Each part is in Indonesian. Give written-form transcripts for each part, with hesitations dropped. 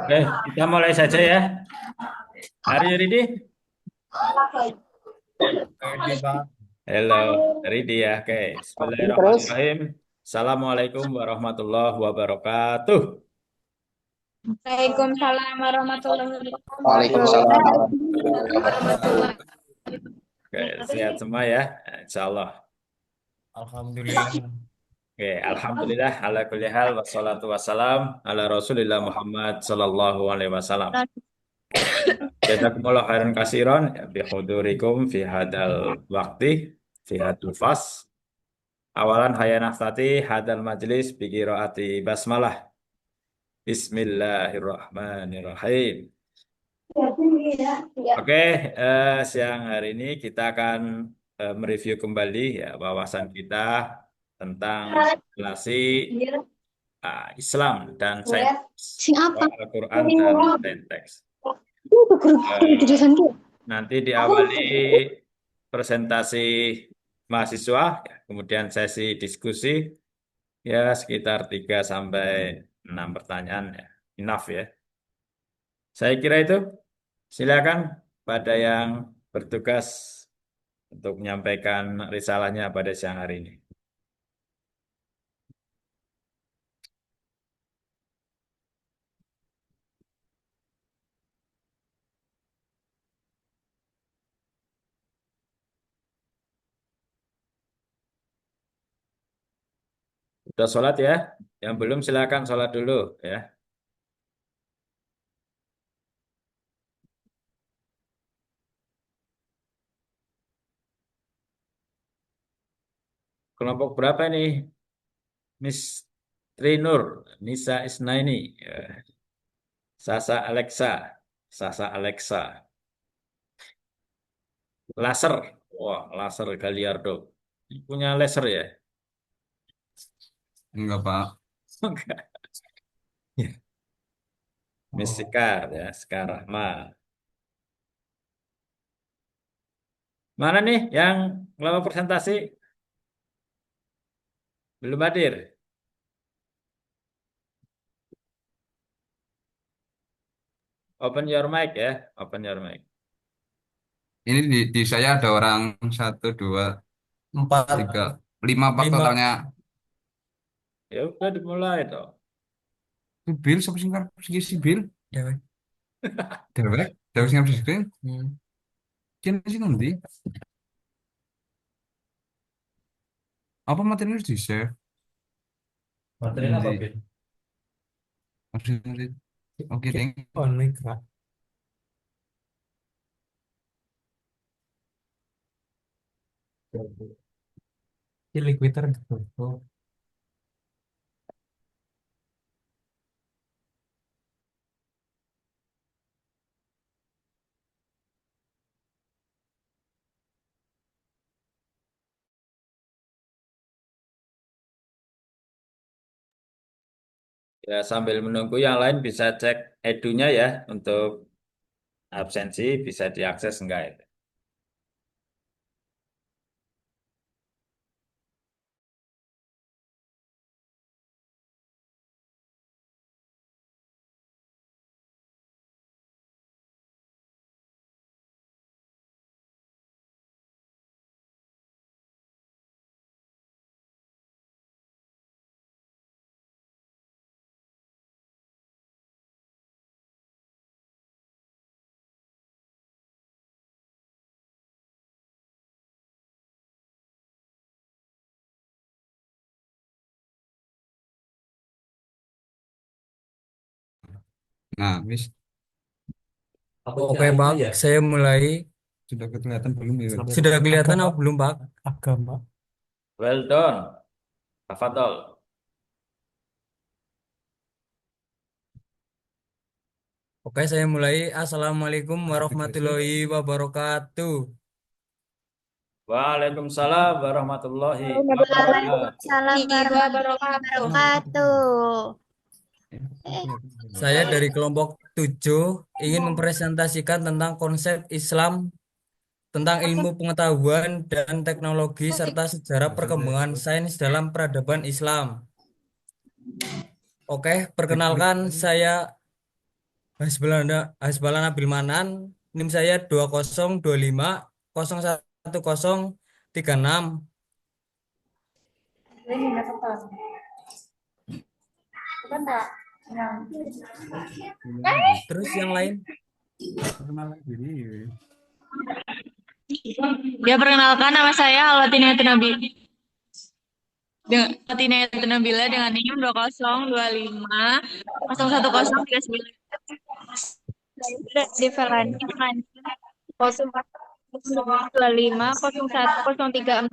Oke, kita mulai saja ya. Are you ready? Oke, Pak. Hello, ready ya. Oke, Terus, Bismillahirrahmanirrahim. Assalamualaikum warahmatullahi wabarakatuh. Waalaikumsalam warahmatullahi Waalaikumsalam. wabarakatuh. Oke, sehat semua ya. Insya Allah. Alhamdulillah. Oke, Alhamdulillah ala kulli hal wassalatu wassalam ala Rasulillah Muhammad sallallahu alaihi wasallam. Jazakumullah khairan kasiron bihudurikum fi hadal waqti fi hadal fas. Awalan hayanah tati hadal majlis bi qiraati basmalah. Bismillahirrahmanirrahim. Oke, siang hari ini kita akan mereview kembali ya wawasan kita tentang relasi Islam dan sains, Al-Quran dan teks. Nanti diawali presentasi mahasiswa, ya, kemudian sesi diskusi, ya sekitar 3 sampai 6 pertanyaan, ya. Enough ya. Saya kira itu. Silakan pada yang bertugas untuk menyampaikan risalahnya pada siang hari ini. Sudah sholat ya? Yang belum silakan sholat dulu ya. Kelompok berapa ini? Miss Trinur, Nisa Isnaini, ya. Sasa Alexa, Sasa Alexa, Laser, wah Laser Galiardo, punya laser ya? Enggak, Pak. Enggak. Ya. Miss Sekar ya, Sekar Rahma. Mana nih yang kelompok presentasi? Belum hadir. Open your mic ya, open your mic. Ini di saya ada orang 1, 2, 4, 3, 5 Pak totalnya. Ya udah dimulai toh. Bil, siapa sih ngarep Bil? Dewek. Dewek? Dewek sing ngarep sih. Kene sing ngendi? Apa materi harus di-share? Materi apa, Ngendi? Bin? Materi. Oke, thank you. Oh, Kak. Pilih Twitter gitu. Oh. Ya sambil menunggu yang lain bisa cek edunya ya untuk absensi bisa diakses enggak itu. Nah, wis Oke, Bang. Saya mulai. sudah kelihatan belum ya? Sudah kelihatan atau belum, Bang? Agama. Well done. Tafadhol. Oke, saya mulai. Assalamualaikum warahmatullahi wabarakatuh. Waalaikumsalam warahmatullahi wabarakatuh. Waalaikumsalam warahmatullahi wabarakatuh. Saya dari kelompok 7 ingin mempresentasikan tentang konsep Islam tentang ilmu pengetahuan dan teknologi serta sejarah perkembangan sains dalam peradaban Islam. Oke, perkenalkan saya Hasbalan Nabil Manan, NIM saya 2025 011036. Terus yang lain? Perkenalan diri. Ya, perkenalkan nama saya Alwatina Nabila dengan NIM 2025 011039. Saya sudah di Freelance 0425 01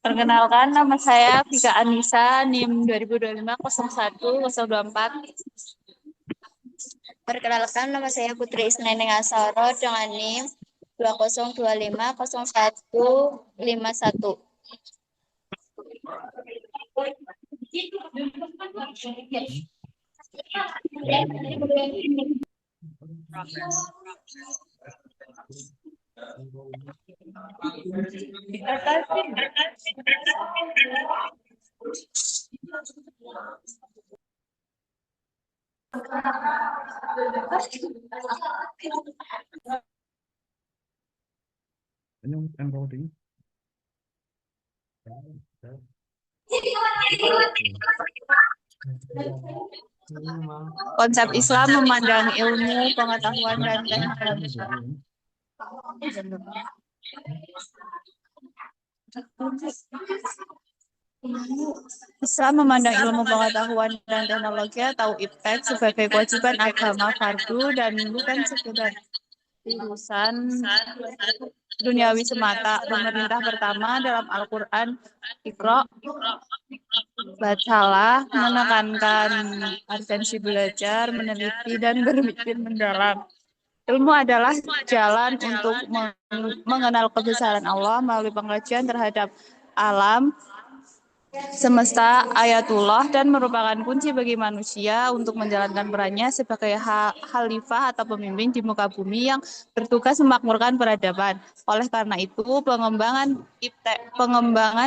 Perkenalkan nama saya Vika Anissa, NIM 2025 01 024. Perkenalkan, nama saya Putri Isneneng Asaro dengan NIM 2025 0151. Ini encoding. Konsep Islam memandang ilmu, pengetahuan, dan teknologi. Islam memandang ilmu pengetahuan dan teknologi atau iptek sebagai kewajiban agama fardu dan bukan sekedar urusan duniawi semata. Pemerintah pertama dalam Al-Quran, Iqra, bacalah, menekankan urgensi belajar, meneliti, dan berpikir mendalam. Ilmu adalah jalan untuk mengenal kebesaran Allah melalui pengkajian terhadap alam semesta ayatullah dan merupakan kunci bagi manusia untuk menjalankan perannya sebagai khalifah atau pemimpin di muka bumi yang bertugas memakmurkan peradaban. Oleh karena itu, pengembangan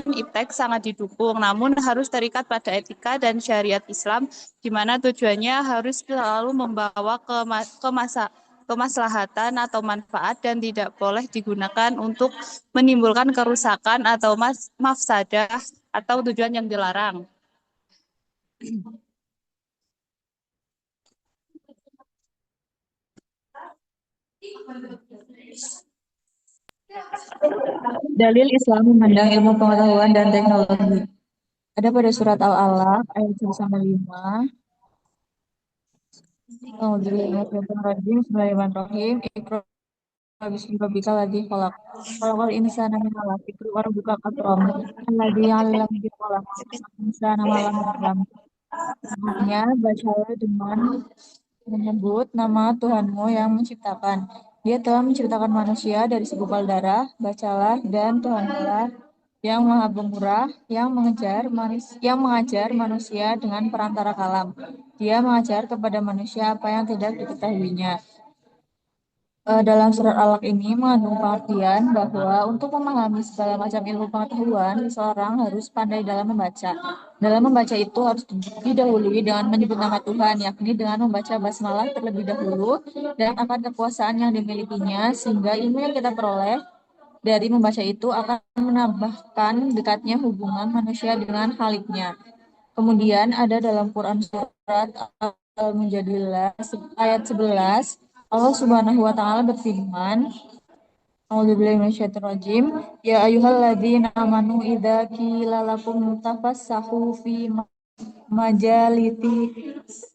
iptek sangat didukung, namun harus terikat pada etika dan syariat Islam, di mana tujuannya harus selalu membawa kemaslahatan atau manfaat dan tidak boleh digunakan untuk menimbulkan kerusakan atau mafsadah atau tujuan yang dilarang. Dalil Islam memandang ilmu pengetahuan dan teknologi. Ada pada surat Al-Alaq ayat 1-5. Bismillahirrahmanirrahim. Iqra bismi rabbika ladzi khalaq. Khalaqal insana min 'alaq. Iqra wa rabbuka akram. Alladzi 'allama bil qalam. 'Allamal insana ma lam ya'lam. Artinya, bacalah dengan menyebut nama Tuhanmu yang menciptakan. Dia telah menciptakan manusia dari segumpal darah. Bacalah, dan Tuhanmulah yang Maha Pemurah, yang mengajar manusia dengan perantara kalam. Dia mengajar kepada manusia apa yang tidak diketahuinya. Dalam surat Al-Alaq ini mengandung pengertian bahwa untuk memahami segala macam ilmu pengetahuan, seseorang harus pandai dalam membaca. Dalam membaca itu harus didahului dengan menyebut nama Tuhan, yakni dengan membaca basmalah terlebih dahulu dan akan kekuasaan yang dimilikinya, sehingga ilmu yang kita peroleh dari membaca itu akan menambahkan dekatnya hubungan manusia dengan Khaliknya. Kemudian ada dalam Quran surat Al-Mujadilah ayat 11, Allah Subhanahu wa taala berfirman, A'udzubillahi minasyaitonirrajim, ya ayyuhalladzina amanu idza qila lakum tafassahu fi majaliti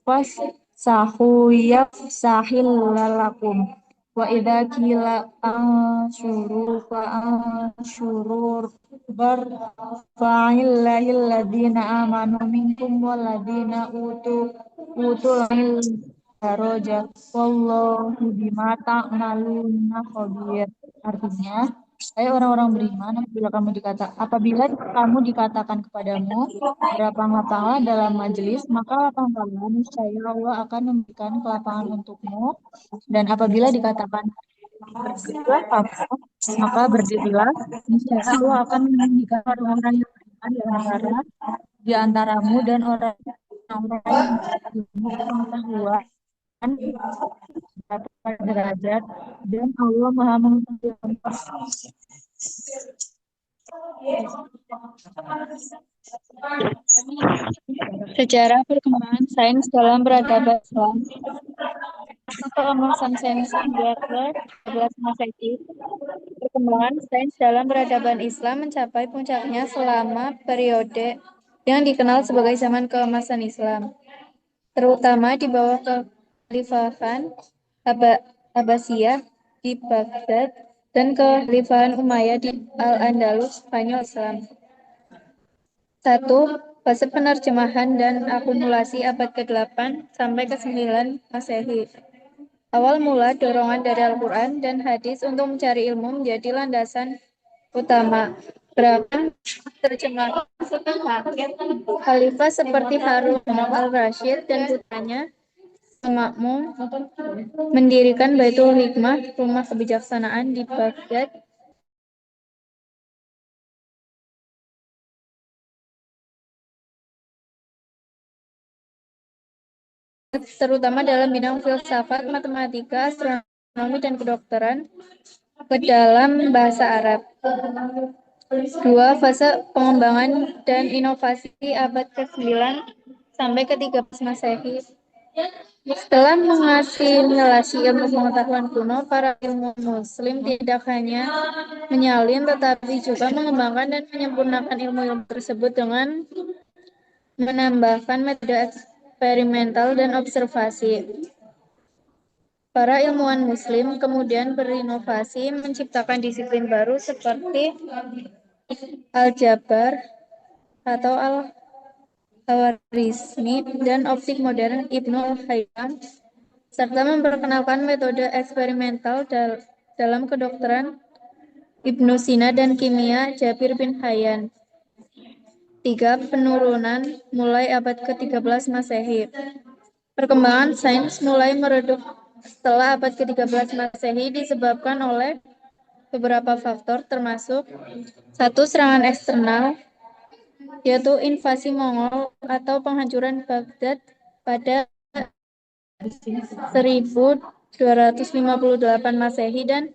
fassahu yafsahil lakum wa idza qila ansyuru fa ansyurur barfa'illahil ladzina amanu minkum walladzina utul daraja wallahu bima ta'maluna khabir. Artinya, hai orang-orang beriman, apabila kamu dikatakan kepadamu berlapang-lapanglah dalam majelis, maka lapang-lapanglah, niscaya Allah akan memberikan kelapangan untukmu. Dan apabila dikatakan Berdirilah kamu, maka berdirilah, niscaya Allah akan meninggikan orang-orang yang beriman di antaramu dan orang-orang yang berilmu pengetahuan dapat derajat, dan Allah Maha mengetahui. Sejarah perkembangan sains dalam peradaban Islam. Keemasan sains 12 Masehi. Perkembangan sains dalam peradaban Islam mencapai puncaknya selama periode yang dikenal sebagai zaman keemasan Islam, terutama di bawah kekhalifahan Abbasiyah di Baghdad dan kekhalifahan Umayyah di Al-Andalus, Spanyol Islam. 1. Fase penerjemahan dan akumulasi abad ke-8 sampai ke-9 Masehi. Awal mula dorongan dari Al-Quran dan hadis untuk mencari ilmu menjadi landasan utama. Gerakan terjemahan khalifah seperti Harun al-Rashid dan putranya Makmum mendirikan Baitul Hikmah, rumah kebijaksanaan di Baghdad, terutama dalam bidang filsafat, matematika, astronomi, dan kedokteran ke dalam bahasa Arab. 2. Fase pengembangan dan inovasi abad ke-9 sampai ke-13 Masehi. Setelah mengasimilasi ilmu pengetahuan kuno, para ilmuwan Muslim tidak hanya menyalin tetapi juga mengembangkan dan menyempurnakan ilmu-ilmu tersebut dengan menambahkan metode eksperimental dan observasi. Para ilmuwan Muslim kemudian berinovasi menciptakan disiplin baru seperti aljabar atau al-Khwarizmi dan optik modern Ibnu al-Haytham, serta memperkenalkan metode eksperimental dalam kedokteran Ibnu Sina dan kimia Jabir bin Hayyan. 3. Penurunan mulai abad ke-13 Masehi. Perkembangan sains mulai meredup setelah abad ke-13 Masehi disebabkan oleh beberapa faktor termasuk 1. Serangan eksternal, yaitu invasi Mongol atau penghancuran Baghdad pada 1258 Masehi dan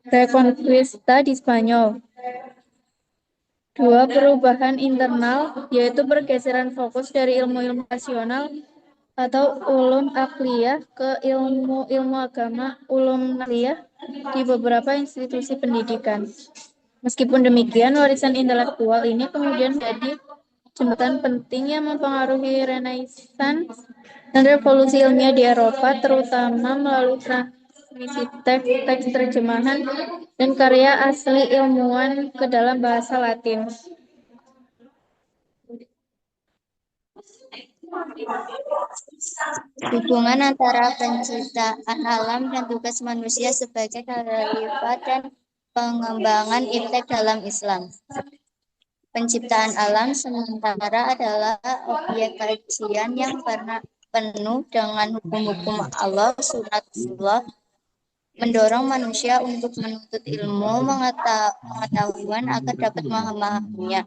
Reconquista di Spanyol. 2. Perubahan internal, yaitu pergeseran fokus dari ilmu-ilmu rasional atau ulum akliyah ke ilmu agama ulum nakliyah di beberapa institusi pendidikan. Meskipun demikian, warisan intelektual ini kemudian menjadi jembatan penting yang mempengaruhi Renaissance dan revolusi ilmiah di Eropa, terutama melalui transmisi teks terjemahan dan karya asli ilmuwan ke dalam bahasa Latin. Hubungan antara penciptaan alam dan tugas manusia sebagai khalifah dan pengembangan iptek dalam Islam. Penciptaan alam sementara adalah objek kajian yang penuh dengan hukum-hukum Allah, sunatullah, mendorong manusia untuk menuntut ilmu pengetahuan agar dapat memahaminya.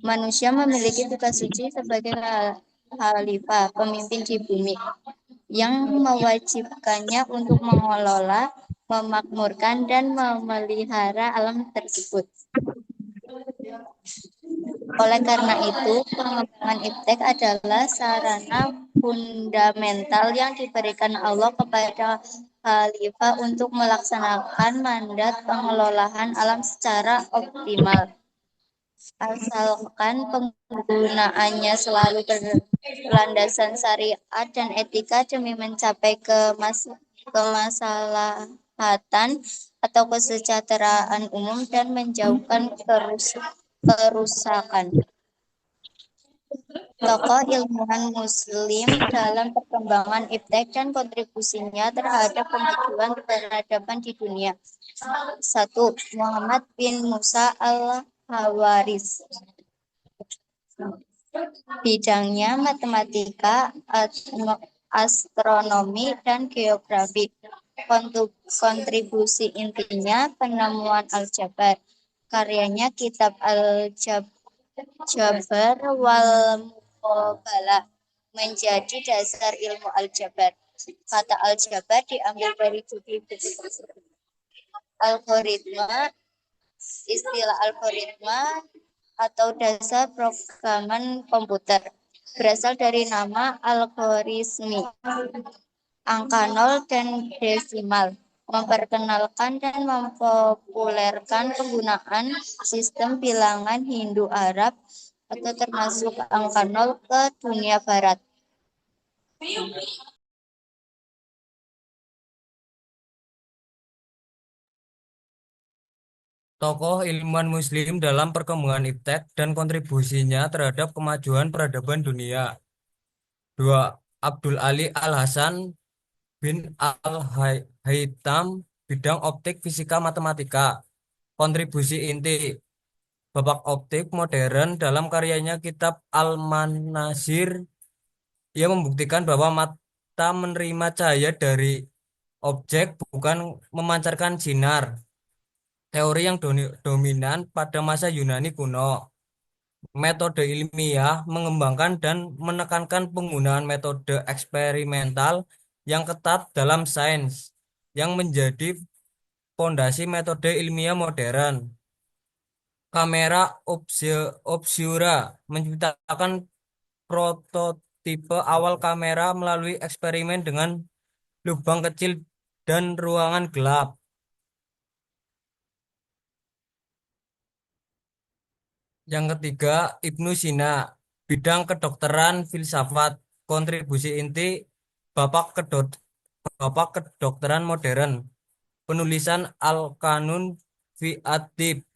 Manusia memiliki tugas suci sebagai khalifah, pemimpin di bumi, yang mewajibkannya untuk mengelola, memakmurkan, dan memelihara alam tersebut. Oleh karena itu, pengembangan iptek adalah sarana fundamental yang diberikan Allah kepada khalifah untuk melaksanakan mandat pengelolaan alam secara optimal. Asalkan penggunaannya selalu berlandasan syariat dan etika demi mencapai kemaslahatan atau kesejahteraan umum dan menjauhkan kerusakan. Tokoh ilmuwan Muslim dalam perkembangan iptek dan kontribusinya terhadap kemajuan peradaban di dunia. 1. Muhammad bin Musa al-Hawaris. Bidangnya matematika, astronomi, dan geografi. Kontribusi intinya penemuan aljabar. Karyanya Kitab Al-Jabar wal Muqabalah menjadi dasar ilmu aljabar. Kata aljabar diambil dari judul buku tersebut. Algoritma, istilah algoritma atau dasar programan komputer berasal dari nama algorismi, angka 0 dan desimal, memperkenalkan dan mempopulerkan penggunaan sistem bilangan Hindu-Arab atau termasuk angka 0 ke dunia barat. Tokoh ilmuwan Muslim dalam perkembangan iptek dan kontribusinya terhadap kemajuan peradaban dunia. 2. Abdul Ali Al-Hasan bin Al-Haytham, bidang optik fisika matematika. Kontribusi inti babak optik modern dalam karyanya Kitab Al-Manazir. Ia membuktikan bahwa mata menerima cahaya dari objek, bukan memancarkan sinar. Teori yang dominan pada masa Yunani kuno. Metode ilmiah mengembangkan dan menekankan penggunaan metode eksperimental yang ketat dalam sains, yang menjadi fondasi metode ilmiah modern. Kamera Obscura menciptakan prototipe awal kamera melalui eksperimen dengan lubang kecil dan ruangan gelap. Yang ketiga, Ibnu Sina, bidang kedokteran filsafat. Kontribusi inti Bapak kedokteran modern. Penulisan Al-Qanun fi At-Tib,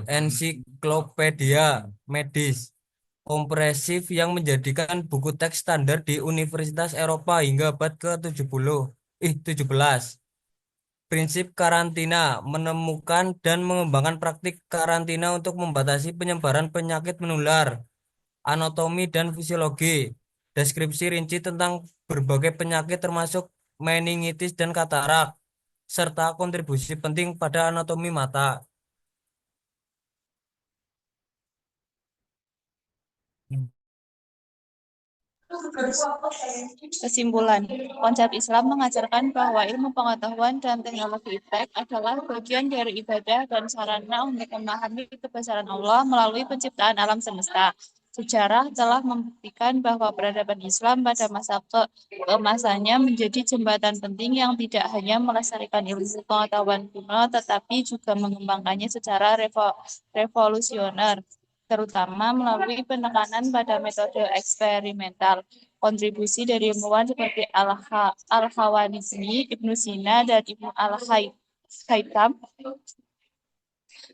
ensiklopedia medis kompresif yang menjadikan buku teks standar di Universitas Eropa hingga abad ke-17. Prinsip karantina menemukan dan mengembangkan praktik karantina untuk membatasi penyebaran penyakit menular, anatomi dan fisiologi, deskripsi rinci tentang berbagai penyakit termasuk meningitis dan katarak, serta kontribusi penting pada anatomi mata. Kesimpulan, konsep Islam mengajarkan bahwa ilmu pengetahuan dan teknologi iptek adalah bagian dari ibadah dan sarana untuk memahami kebesaran Allah melalui penciptaan alam semesta. Sejarah telah membuktikan bahwa peradaban Islam pada masa keemasannya menjadi jembatan penting yang tidak hanya melestarikan ilmu pengetahuan kuno, tetapi juga mengembangkannya secara revolusioner, terutama melalui penekanan pada metode eksperimental. Kontribusi dari ilmuwan seperti Al-Khawarizmi, Ibnu Sina, dan Ibnu Al-Haytham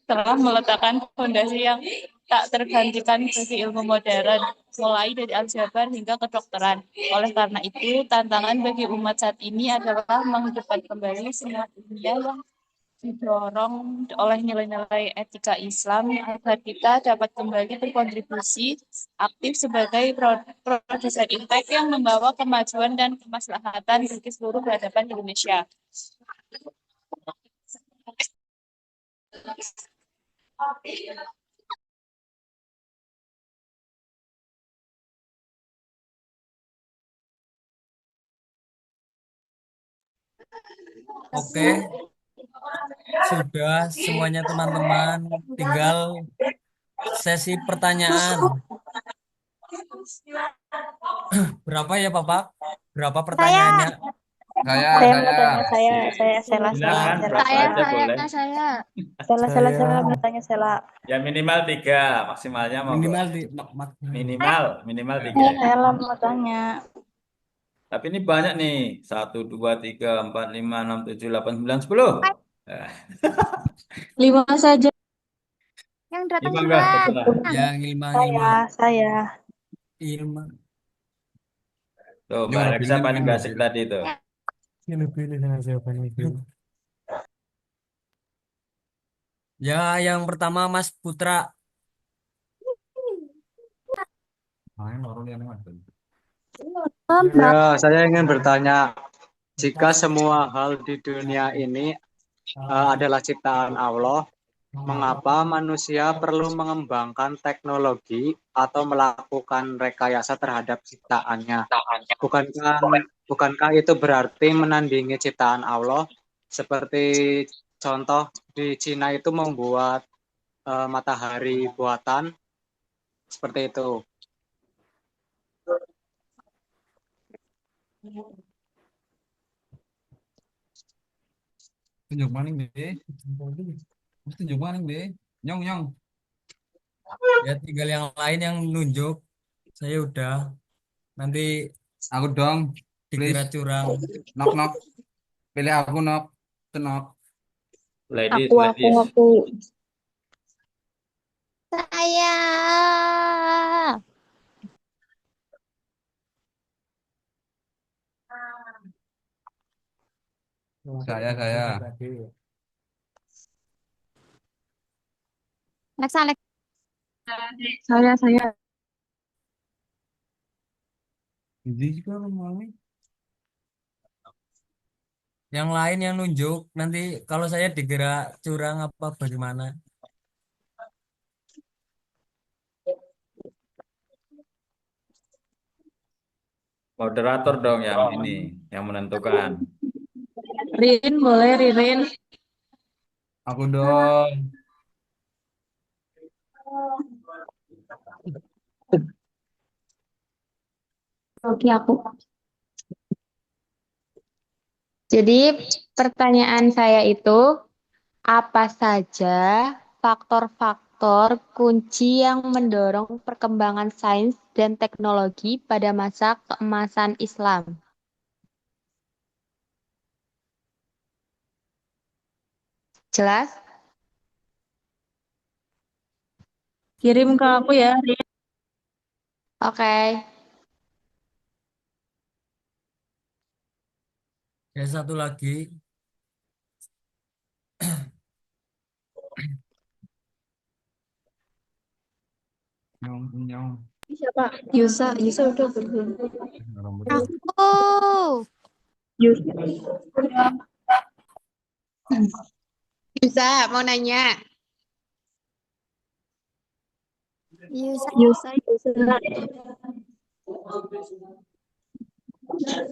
telah meletakkan fondasi yang tak tergantikan bagi ilmu modern, mulai dari aljabar hingga kedokteran. Oleh karena itu, tantangan bagi umat saat ini adalah menghidupkan kembali semua ilmiah yang didorong oleh nilai-nilai etika Islam agar kita dapat kembali berkontribusi aktif sebagai produsen iptek yang membawa kemajuan dan kemaslahatan bagi seluruh peradaban Indonesia. Oke, sudah semuanya teman-teman, tinggal sesi pertanyaan. Berapa ya Bapak? Berapa pertanyaannya? Saya Silakan, berapa Saya, aja boleh. Saya mau tanya Sela. Ya minimal 3, maksimalnya monggo. Minimal 3 ya. Sela mau tanya. Tapi ini banyak nih. 1, 2, 3, 4, 5, 6, 7, 8, 9, 10. Nah, 5 saja. Yang ya datang monggo, terserah. Yang ilmu Saya. ilmu. Tuh, Mbak Reksa paling basic tadi tuh. Pilih-pilih dengan jawaban itu. Ya, yang pertama Mas Putra. Ya, saya ingin bertanya, Jika semua hal di dunia ini adalah ciptaan Allah, mengapa manusia perlu mengembangkan teknologi atau melakukan rekayasa terhadap ciptaannya? Bukankah itu berarti menandingi ciptaan Allah? Seperti contoh di Cina itu membuat matahari buatan, seperti itu. Tunjuk maning deh. Tunjuk maning deh. Nyong nyong. Ya tinggal yang lain yang nunjuk. Saya udah. Nanti Aku dong. dikira Please. curang. Knock knock. Pilih aku knock. Knock. Ladies, Aku, ladies. aku. Saya. Saya. Alex, Alex. Saya. Ini juga mau. Yang lain yang nunjuk. Nanti kalau saya dikira curang apa bagaimana. Moderator dong yang ini, yang menentukan. Rin, boleh Ririn. Aku dong. Oke, aku. Jadi pertanyaan saya itu, apa saja faktor-faktor kunci yang mendorong perkembangan sains dan teknologi pada masa keemasan Islam? Jelas? Kirim ke aku ya, Rin. Oke. Ya satu lagi. Nyong nyong. Siapa? Yusa udah belum? Aku. Yusa. Bisa, mau nanya. Yusa. Yusa.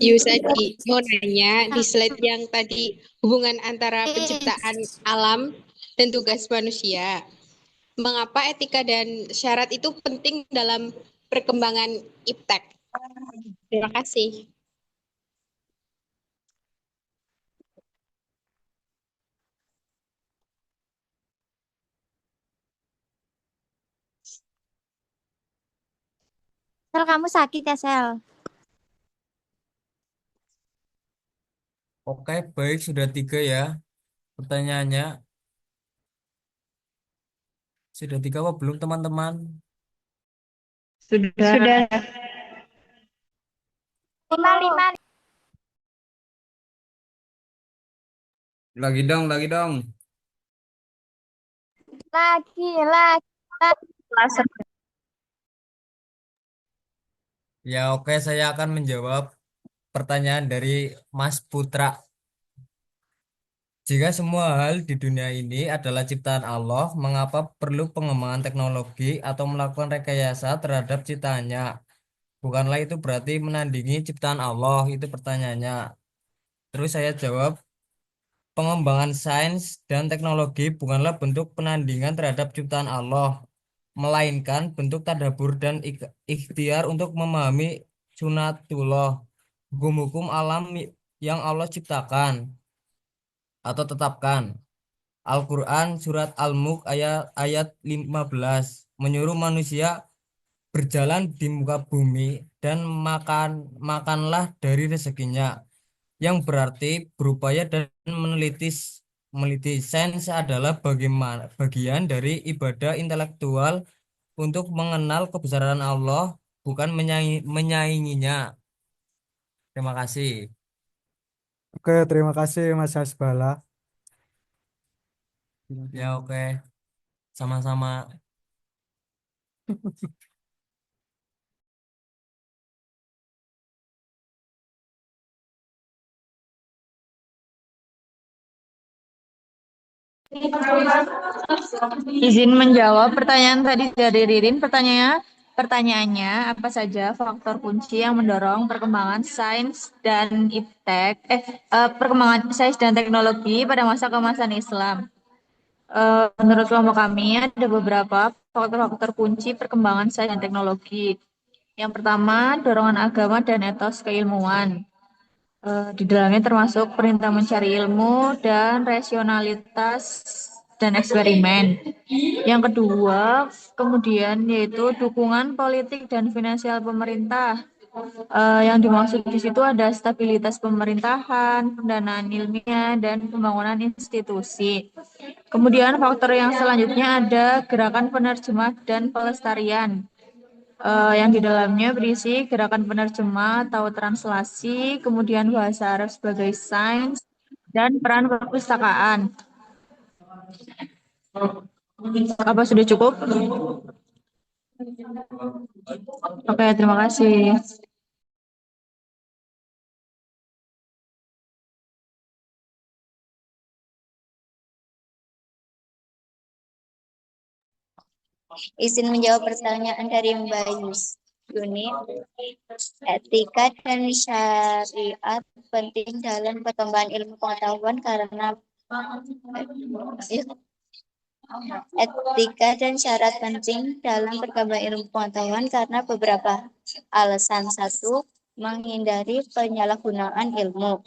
Yusadi, mau nanya di slide yang tadi hubungan antara penciptaan alam dan tugas manusia. Mengapa etika dan syarat itu penting dalam perkembangan iptek? Terima kasih. Sel, kamu sakit ya, Sel? Oke, baik. Sudah 3 ya pertanyaannya. Sudah 3 apa belum teman-teman? Sudah. Lima. Lagi dong. Lagi. Laser. Ya oke, saya akan menjawab pertanyaan dari Mas Putra. Jika semua hal di dunia ini adalah ciptaan Allah, mengapa perlu pengembangan teknologi atau melakukan rekayasa terhadap ciptaannya? Bukanlah itu berarti menandingi ciptaan Allah, itu pertanyaannya. Terus saya jawab, pengembangan sains dan teknologi bukanlah bentuk penandingan terhadap ciptaan Allah, melainkan bentuk tadabbur dan ikhtiar untuk memahami sunatullah, hukum-hukum alam yang Allah ciptakan atau tetapkan. Al-Quran Surat Al-Mulk ayat 15 menyuruh manusia berjalan di muka bumi dan makanlah dari rezekinya, yang berarti berupaya dan meneliti. Sains adalah bagian dari ibadah intelektual untuk mengenal kebesaran Allah, bukan menyainginya. Terima kasih. Oke, terima kasih Mas Hasbala. Ya oke, sama-sama. Izin menjawab pertanyaan tadi dari Ririn. Pertanyaannya, apa saja faktor kunci yang mendorong perkembangan sains dan iptek, perkembangan sains dan teknologi pada masa keemasan Islam? Menurut kelompok kami ada beberapa faktor-faktor kunci perkembangan sains dan teknologi. Yang pertama, dorongan agama dan etos keilmuan. Di dalamnya termasuk perintah mencari ilmu dan rasionalitas dan eksperimen. Yang kedua, kemudian yaitu dukungan politik dan finansial pemerintah. Yang dimaksud di situ ada stabilitas pemerintahan, pendanaan ilmiah, dan pembangunan institusi. Kemudian faktor yang selanjutnya ada gerakan penerjemah dan pelestarian, yang di dalamnya berisi gerakan penerjemah atau translasi, kemudian bahasa Arab sebagai sains, dan peran perpustakaan. Apa sudah cukup? Oke, terima kasih. Izin menjawab pertanyaan dari Mbak Yuni. Etika dan syariat penting dalam perkembangan ilmu pengetahuan karena etika dan syarat penting dalam perkembangan ilmu pengetahuan karena beberapa alasan. Satu, menghindari penyalahgunaan ilmu.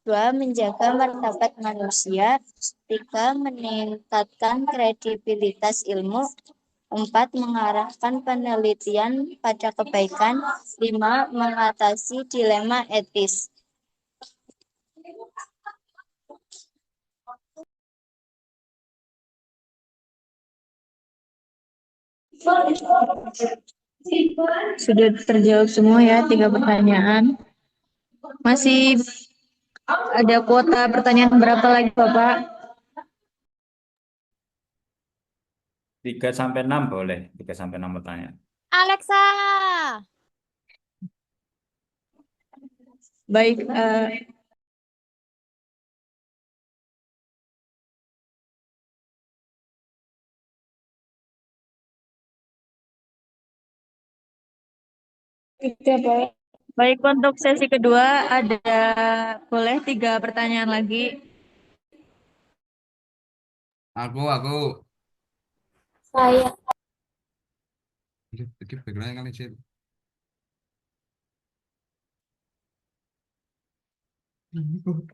Dua, menjaga martabat manusia. Tiga, meningkatkan kredibilitas ilmu. Empat, mengarahkan penelitian pada kebaikan. Lima, mengatasi dilema etis. Sudah terjawab semua ya, 3 pertanyaan. Masih ada kuota pertanyaan berapa lagi, Bapak? 3 sampai 6 boleh. 3 sampai 6 pertanyaan. Alexa. Baik, baik, untuk sesi kedua ada boleh 3 pertanyaan lagi. Aku. Saya. Iki background kali sih. Cung.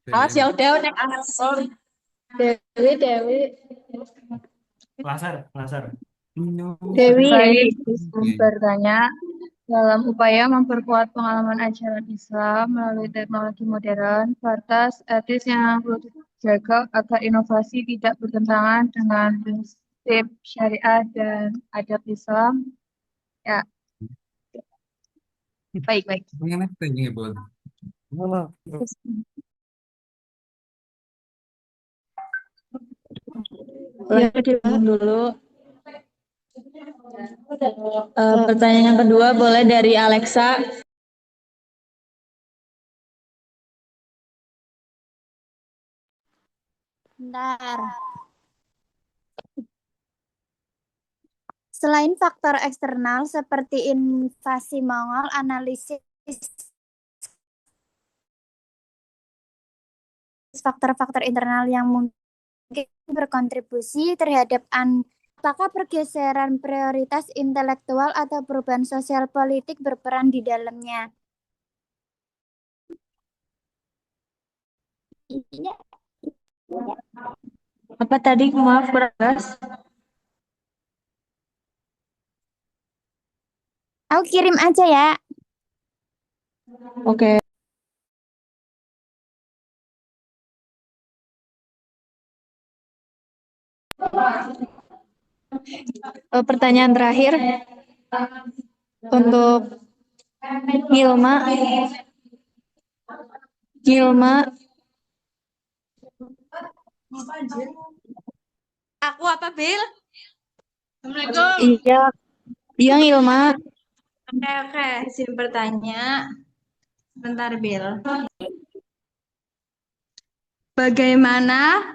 Awas ya udah nek anak. Dewi. Dewi. Baik, izin bertanya. Dalam upaya memperkuat pengalaman ajaran Islam melalui teknologi modern, batas etis yang perlu dijaga agar inovasi tidak bertentangan dengan prinsip syariah dan adab Islam. Ya, baik. Pengen apa ini, Bol? Boleh diulang dulu. Pertanyaan yang kedua boleh dari Alexa. Bentar. Selain faktor eksternal seperti invasi Mongol, analisis faktor-faktor internal yang mungkin berkontribusi terhadap apakah pergeseran prioritas intelektual atau perubahan sosial politik berperan di dalamnya? Iya. Apa tadi? Maaf, beras. Aku kirim aja ya. Oke. Pertanyaan terakhir untuk Gilma. Aku apa, Bil? Assalamualaikum. Iya, Gilma. Oke, izin bertanya. Bentar, Bil. Bagaimana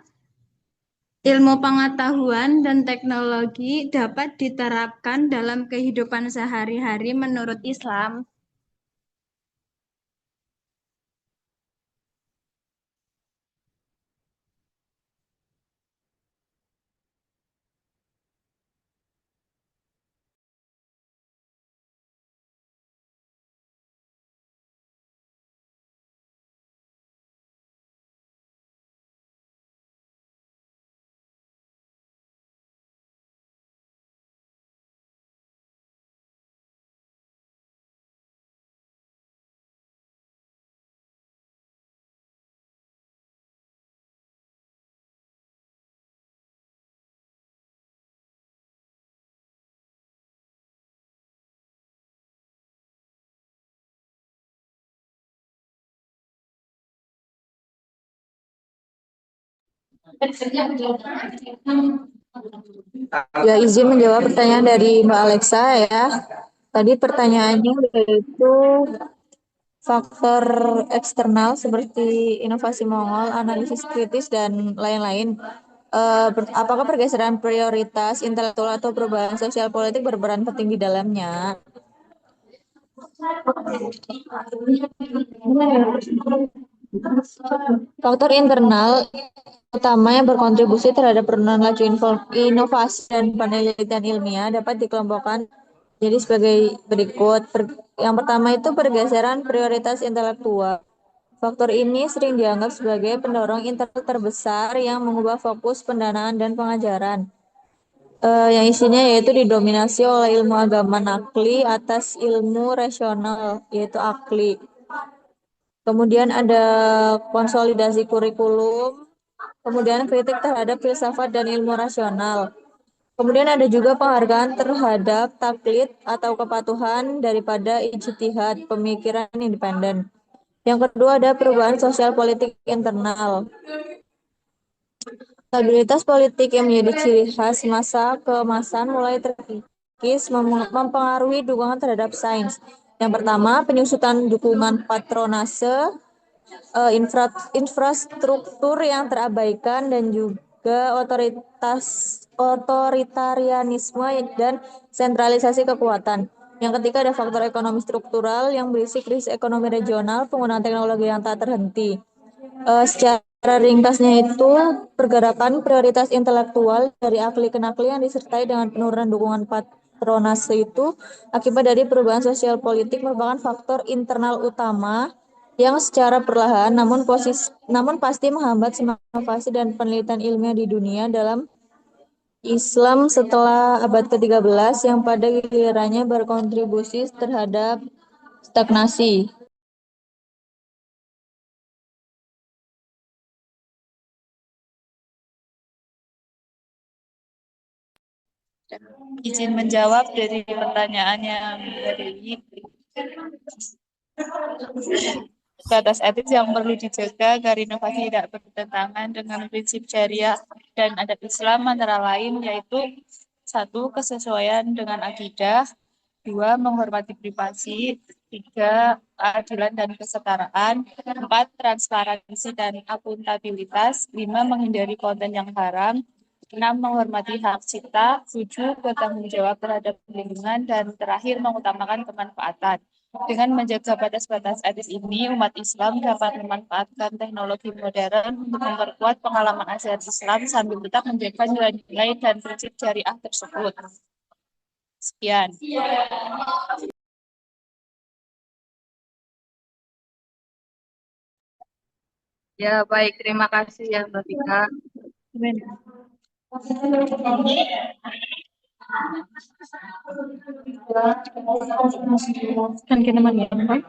ilmu pengetahuan dan teknologi dapat diterapkan dalam kehidupan sehari-hari menurut Islam? Ya, izin menjawab pertanyaan dari Mbak Alexa ya. Tadi pertanyaannya yaitu faktor eksternal seperti inovasi Mongol, analisis kritis, dan lain-lain. Apakah pergeseran prioritas intelektual atau perubahan sosial politik berperan penting di dalamnya? Faktor internal utama yang berkontribusi terhadap penurunan laju inovasi dan penelitian ilmiah dapat dikelompokkan jadi sebagai berikut. Yang pertama itu pergeseran prioritas intelektual. Faktor ini sering dianggap sebagai pendorong internal terbesar yang mengubah fokus pendanaan dan pengajaran. Yang isinya yaitu didominasi oleh ilmu agama nakli atas ilmu rasional, yaitu akli. Kemudian ada konsolidasi kurikulum, kemudian kritik terhadap filsafat dan ilmu rasional. Kemudian ada juga penghargaan terhadap taklid atau kepatuhan daripada ijtihad, pemikiran independen. Yang kedua ada perubahan sosial politik internal. Stabilitas politik yang menjadi ciri khas masa keemasan mulai terkikis mempengaruhi dukungan terhadap sains. Yang pertama, penyusutan dukungan patronase, infrastruktur yang terabaikan, dan juga otoritarianisme dan sentralisasi kekuatan. Yang ketiga ada faktor ekonomi struktural yang berisi krisis ekonomi regional, penggunaan teknologi yang tak terhenti. Secara ringkasnya itu pergerakan prioritas intelektual dari akli ke nakli yang disertai dengan penurunan dukungan patronase itu akibat dari perubahan sosial politik merupakan faktor internal utama yang secara perlahan namun pasti menghambat semangat inovasi dan penelitian ilmiah di dunia dalam Islam setelah abad ke-13 yang pada gilirannya berkontribusi terhadap stagnasi. Izin menjawab dari pertanyaan yang dari batas etis yang perlu dijaga agar inovasi tidak bertentangan dengan prinsip syariah dan adat Islam antara lain yaitu satu, kesesuaian dengan akidah, dua, menghormati privasi, tiga, keadilan dan kesetaraan, empat, transparansi dan akuntabilitas, lima, menghindari konten yang haram, enam, menghormati hak cipta, tujuh, bertanggung jawab terhadap lingkungan, dan terakhir, mengutamakan kemanfaatan. Dengan menjaga batas-batas etis ini, umat Islam dapat memanfaatkan teknologi modern untuk memperkuat pengalaman ajaran Islam sambil tetap menjaga nilai-nilai dan prinsip syariah tersebut. Sekian. Ya, baik. Terima kasih ya, Mbak Tika. Kan kita mana Pak?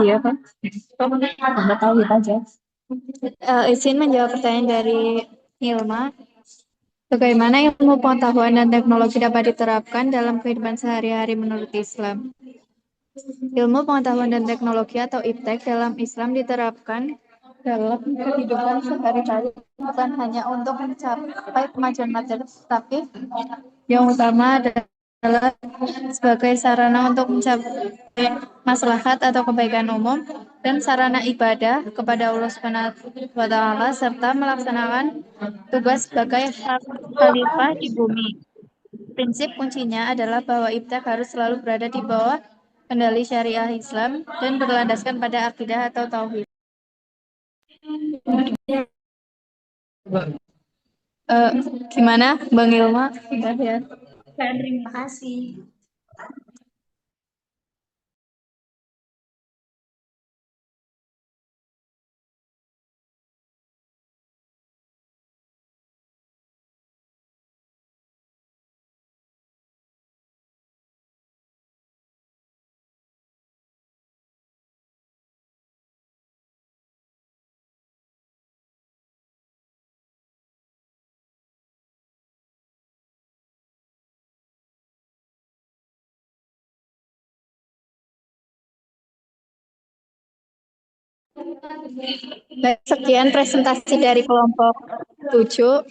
Iya, Pak. Nggak tahu kita aja. Izin menjawab pertanyaan dari Hilma. Bagaimana ilmu pengetahuan dan teknologi dapat diterapkan dalam kehidupan sehari-hari menurut Islam? Ilmu pengetahuan dan teknologi atau IPTEK dalam Islam diterapkan dalam kehidupan sehari-hari bukan hanya untuk mencapai kemajuan materi, tapi yang utama adalah adalah sebagai sarana untuk mencapai maslahat atau kebaikan umum dan sarana ibadah kepada Allah Subhanahu wa taala serta melaksanakan tugas sebagai khalifah di bumi. Prinsip kuncinya adalah bahwa ibtah harus selalu berada di bawah kendali syariah Islam dan berlandaskan pada akidah atau tauhid. Eh, Gimana, Bang Ilma? Udah ya. Terima kasih. Baik, sekian presentasi dari kelompok 7.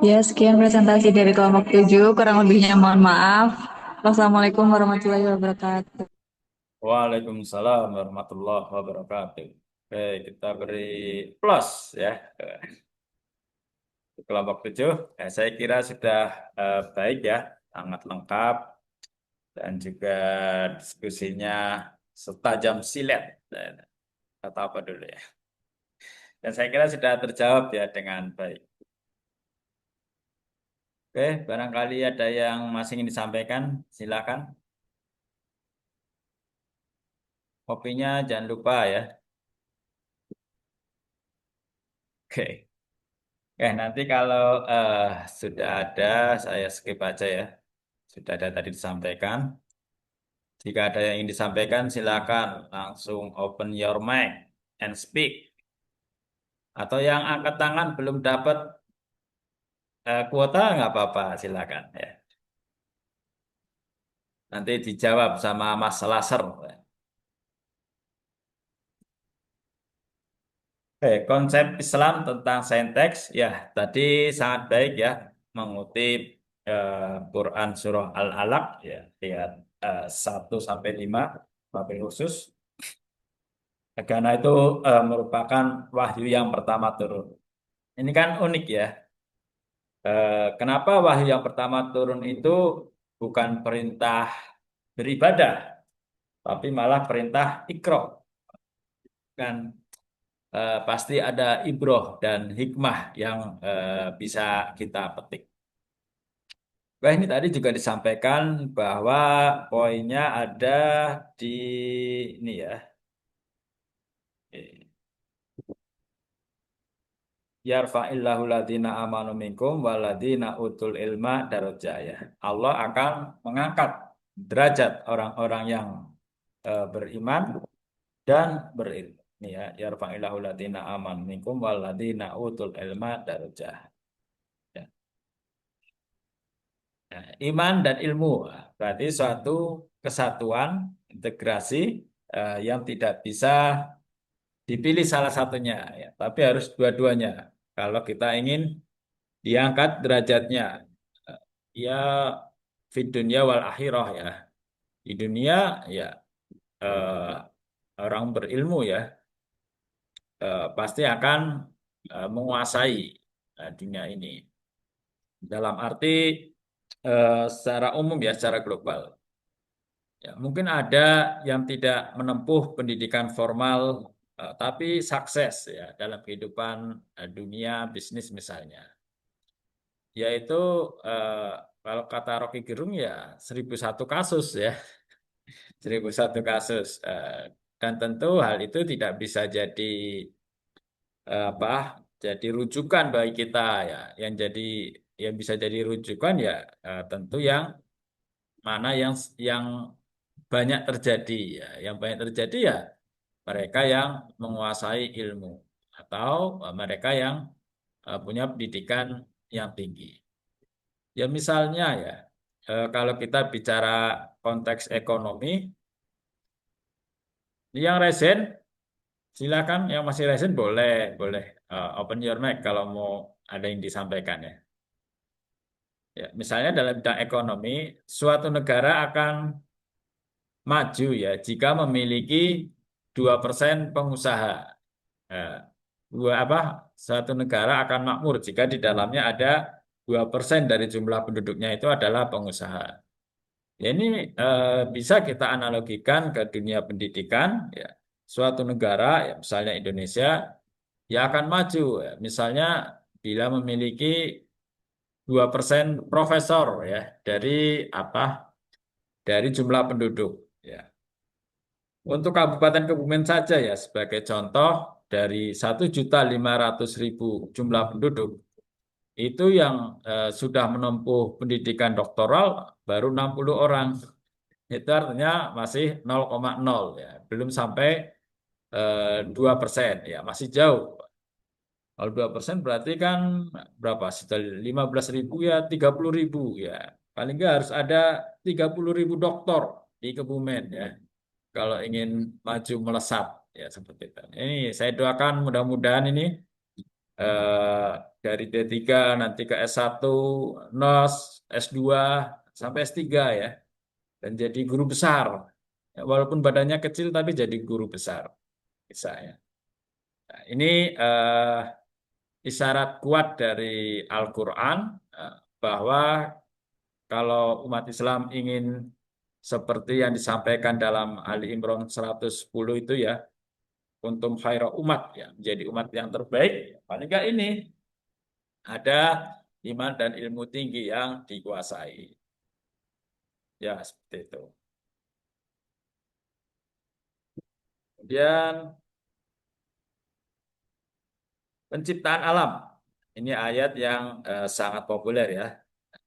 Ya, sekian presentasi dari kelompok 7. Kurang lebihnya mohon maaf. Wassalamualaikum warahmatullahi wabarakatuh. Waalaikumsalam warahmatullahi wabarakatuh. Oke, kita beri plus ya ke kelompok 7. Saya kira sudah baik ya, sangat lengkap dan juga diskusinya setajam silet. Kata apa dulu ya. Dan saya kira sudah terjawab ya dengan baik. Oke, barangkali ada yang masih ingin disampaikan, silakan. Kopinya jangan lupa ya. Oke. Nanti kalau sudah ada, saya skip aja ya. Sudah ada tadi disampaikan. Jika ada yang ingin disampaikan, silakan langsung open your mic and speak. Atau yang angkat tangan belum dapat kuota, nggak apa-apa, silakan ya. Nanti dijawab sama Mas Laser. Konsep Islam tentang sinteks, ya tadi sangat baik ya, mengutip Quran Surah Al-Alaq, ya, lihat 1-5, wabil khusus. Karena itu merupakan wahyu yang pertama turun. Ini kan unik ya. Kenapa wahyu yang pertama turun itu bukan perintah beribadah, tapi malah perintah ikro. Kan pasti ada ibroh dan hikmah yang bisa kita petik. Wah, ini tadi juga disampaikan bahwa poinnya ada di ini ya. Yarfa'illahu ladina amanu minkum waladina utul ilma darajah ya. Allah akan mengangkat derajat orang-orang yang beriman dan berilmu. Ini ya, yarfa'illahu ladina amanu minkum waladina utul ilma darajah. Ya. Nah, iman dan ilmu berarti suatu kesatuan, integrasi yang tidak bisa dipilih salah satunya, ya, tapi harus dua-duanya. Kalau kita ingin diangkat derajatnya, ya fid dunya wal akhirah ya. Di dunia ya eh, orang berilmu ya pasti akan menguasai dunia ini. Dalam arti secara umum ya, secara global. Ya, mungkin ada yang tidak menempuh pendidikan formal tapi sukses ya dalam kehidupan dunia bisnis misalnya. Yaitu kalau kata Rocky Gerung ya 1001 kasus ya. 1001 kasus. Dan tentu hal itu tidak bisa jadi apa? Jadi rujukan bagi kita ya. Yang bisa jadi rujukan ya tentu yang mana yang banyak terjadi ya. Yang banyak terjadi ya mereka yang menguasai ilmu atau mereka yang punya pendidikan yang tinggi. Ya misalnya ya, kalau kita bicara konteks ekonomi, yang resen silakan, yang masih resen boleh, boleh open your mic kalau mau ada yang disampaikan ya. Ya, misalnya dalam bidang ekonomi, suatu negara akan maju ya jika memiliki 2% pengusaha. Eh, dua apa? Suatu negara akan makmur jika di dalamnya ada 2% dari jumlah penduduknya itu adalah pengusaha. Ya, ini bisa kita analogikan ke dunia pendidikan. Ya. Suatu negara, ya, misalnya Indonesia, ya akan maju. Ya. Misalnya bila memiliki 2% profesor ya dari apa? Dari jumlah penduduk. Ya. Untuk Kabupaten Kebumen saja ya sebagai contoh dari 1.500.000 jumlah penduduk itu yang sudah menempuh pendidikan doktoral baru 60 orang. Itu artinya masih 0,0 ya, belum sampai 2% ya, masih jauh. Kalau 2% berarti kan berapa? Setelah 15.000 ya 30.000 ya. Paling nggak harus ada 30.000 doktor di Kebumen ya. Kalau ingin maju melesat ya seperti itu. Ini saya doakan mudah-mudahan ini eh, dari D3 nanti ke S1, NOS, S2 sampai S3 ya. Dan jadi guru besar. Ya, walaupun badannya kecil tapi jadi guru besar bisa ya. Nah, ini isyarat kuat dari Al-Quran bahwa kalau umat Islam ingin seperti yang disampaikan dalam Ali Imran 110 itu ya, kuntum khaira umat ya, menjadi umat yang terbaik. Paling nggak ini ada iman dan ilmu tinggi yang dikuasai. Ya, seperti itu. Kemudian penciptaan alam. Ini ayat yang sangat populer ya.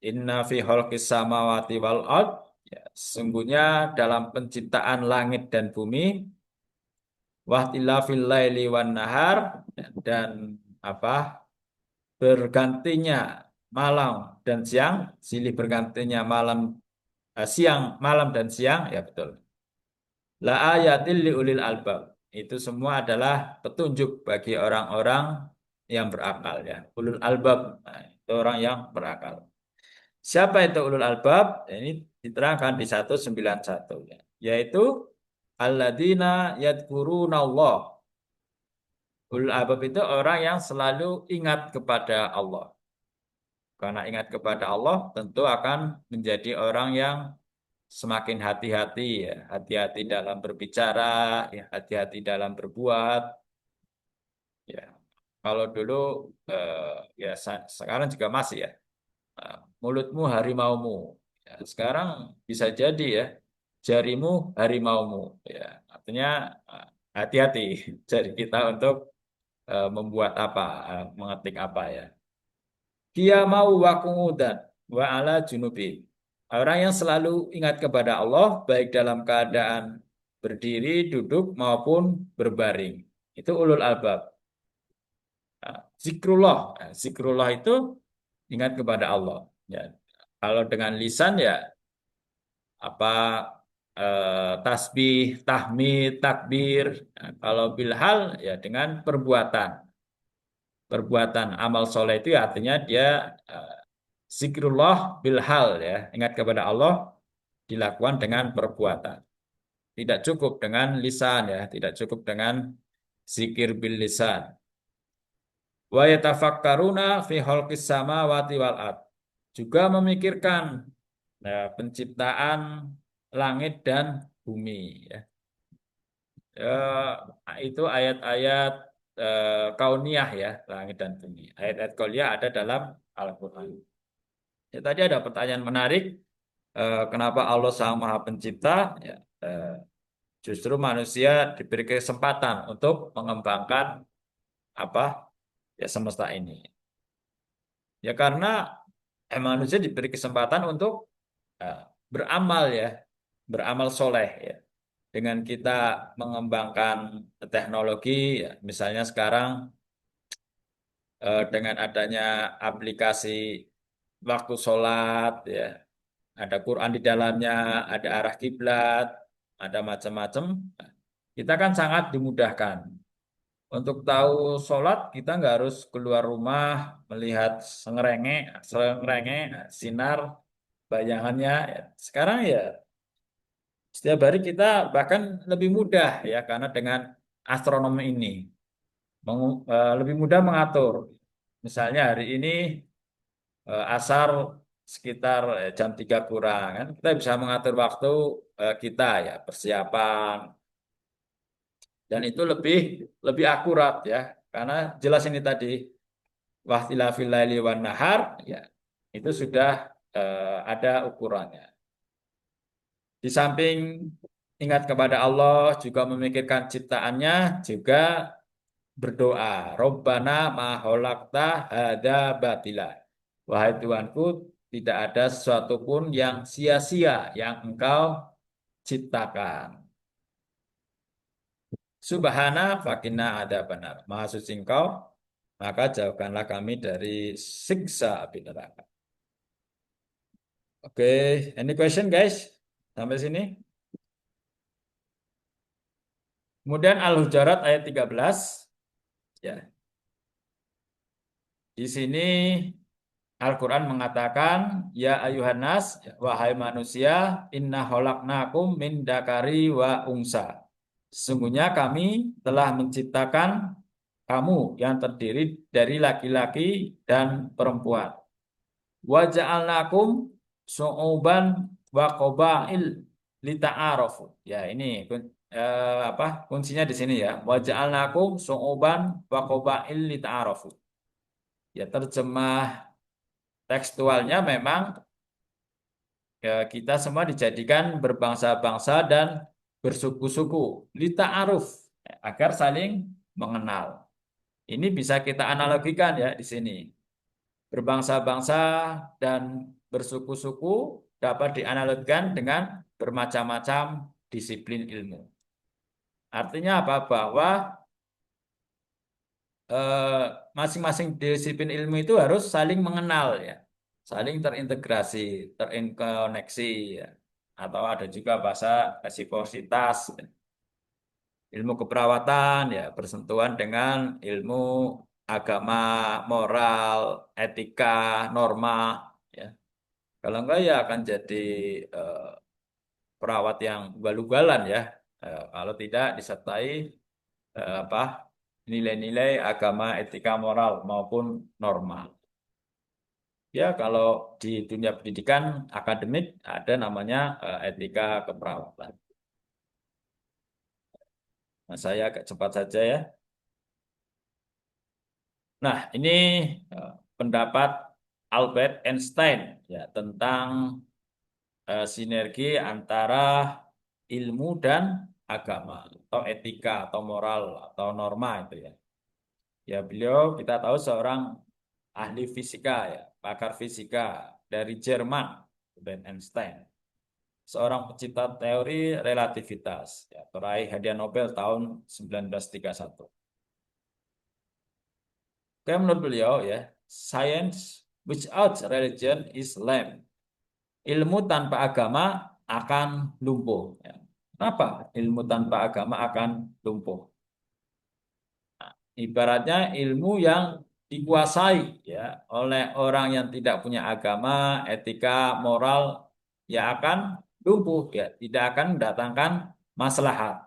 Inna fi khalqis samawati wal ard. Ya, sesungguhnya dalam penciptaan langit dan bumi, wahtilafil laili wan nahar, dan apa? Bergantinya malam dan siang, silih bergantinya siang, malam dan siang, ya betul. La ayatil liulil albab. Itu semua adalah petunjuk bagi orang-orang yang berakal ya. Ulul albab, nah, itu orang yang berakal. Siapa itu ulul albab? Ini diterangkan di 191 ya. Yaitu alladzina yadhkurunallah. Ulul albab itu orang yang selalu ingat kepada Allah. Karena ingat kepada Allah tentu akan menjadi orang yang semakin hati-hati ya, hati-hati dalam berbicara, ya, hati-hati dalam berbuat. Ya, kalau dulu ya sekarang juga masih ya, mulutmu harimaumu. Ya, sekarang bisa jadi ya, jarimu harimaumu. Ya, artinya hati-hati jari kita untuk membuat apa, mengetik apa ya. Dia mau wakungudan wa ala junubi. Orang yang selalu ingat kepada Allah baik dalam keadaan berdiri, duduk maupun berbaring. Itu ulul albab. Nah, zikrullah. Nah, zikrullah itu ingat kepada Allah. Ya. Kalau dengan lisan ya apa tasbih, tahmid, takbir. Nah, kalau bilhal ya dengan perbuatan. Perbuatan amal soleh itu ya artinya dia zikrullah bilhal ya, ingat kepada Allah dilakukan dengan perbuatan. Tidak cukup dengan lisan ya, tidak cukup dengan zikir bil lisan. Wa yatafakkaruna fi khalqis samawati wal ard. Juga memikirkan penciptaan langit dan bumi ya. Itu ayat-ayat kauniyah ya, langit dan bumi. Ayat-ayat kauniyah ada dalam Al-Qur'an. Ya, tadi ada pertanyaan menarik, kenapa Allah Sang Maha Pencipta? Ya, justru manusia diberi kesempatan untuk mengembangkan apa ya semesta ini. Ya karena manusia diberi kesempatan untuk eh, beramal ya, beramal soleh ya. Dengan kita mengembangkan teknologi, ya, misalnya sekarang dengan adanya aplikasi waktu sholat, ya, ada Quran di dalamnya, ada arah kiblat, ada macam-macam. Kita kan sangat dimudahkan. Untuk tahu sholat, kita nggak harus keluar rumah melihat sengerenge, sinar, bayangannya. Ya. Sekarang ya setiap hari kita bahkan lebih mudah ya karena dengan astronomi ini lebih mudah mengatur. Misalnya hari ini asar sekitar jam 3 kurang kan kita bisa mengatur waktu kita ya persiapan dan itu lebih lebih akurat ya karena jelas ini tadi wahtilafil laili wan nahar ya itu sudah ada ukurannya. Di samping ingat kepada Allah juga memikirkan ciptaannya juga berdoa Robbana ma khalaqta hadza batila. Wahai Tuhanku, tidak ada sesuatu pun yang sia-sia yang Engkau ciptakan. Subhana fakina ada benar. Maha suci Engkau, maka jauhkanlah kami dari siksa api neraka. Oke, any question guys? Sampai sini. Kemudian Al-Hujurat ayat 13. Ya. Di sini Al-Quran mengatakan, Ya ayuhan nas, wahai manusia, inna khalaqnakum min dakari wa unsa. Sesungguhnya kami telah menciptakan kamu yang terdiri dari laki-laki dan perempuan. Wa ja'alnakum syu'uban wa qabail lita'arafu. Ya, ini kuncinya di sini ya. Wa ja'alnakum syu'uban wa qabail lita'arafu. Ya, terjemah tekstualnya memang ya, kita semua dijadikan berbangsa-bangsa dan bersuku-suku. Lita'aruf, agar saling mengenal. Ini bisa kita analogikan ya di sini. Berbangsa-bangsa dan bersuku-suku dapat dianalogikan dengan bermacam-macam disiplin ilmu. Artinya apa? Bahwa masing-masing disiplin ilmu itu harus saling mengenal ya, saling terintegrasi, terkoneksi ya. Atau ada juga bahasa resiprositas. Ilmu keperawatan ya bersentuhan dengan ilmu agama, moral, etika, norma ya. Kalau enggak ya akan jadi perawat yang ugal-ugalan ya. Kalau tidak disertai apa nilai-nilai agama, etika, moral maupun norma. Ya, kalau di dunia pendidikan akademik ada namanya etika keperawatan. Nah, saya agak cepat saja ya. Nah, ini pendapat Albert Einstein ya tentang sinergi antara ilmu dan agama atau etika atau moral atau norma itu ya. Ya, beliau kita tahu seorang ahli fisika ya, pakar fisika dari Jerman, Albert Einstein. Seorang pencipta teori relativitas, ya, peraih hadiah Nobel tahun 1931. Oke, menurut beliau ya, science without religion is lame. Ilmu tanpa agama akan lumpuh. Ya. Kenapa ilmu tanpa agama akan lumpuh? Nah, ibaratnya ilmu yang dikuasai ya oleh orang yang tidak punya agama, etika, moral, ya akan lumpuh ya, tidak akan mendatangkan maslahat.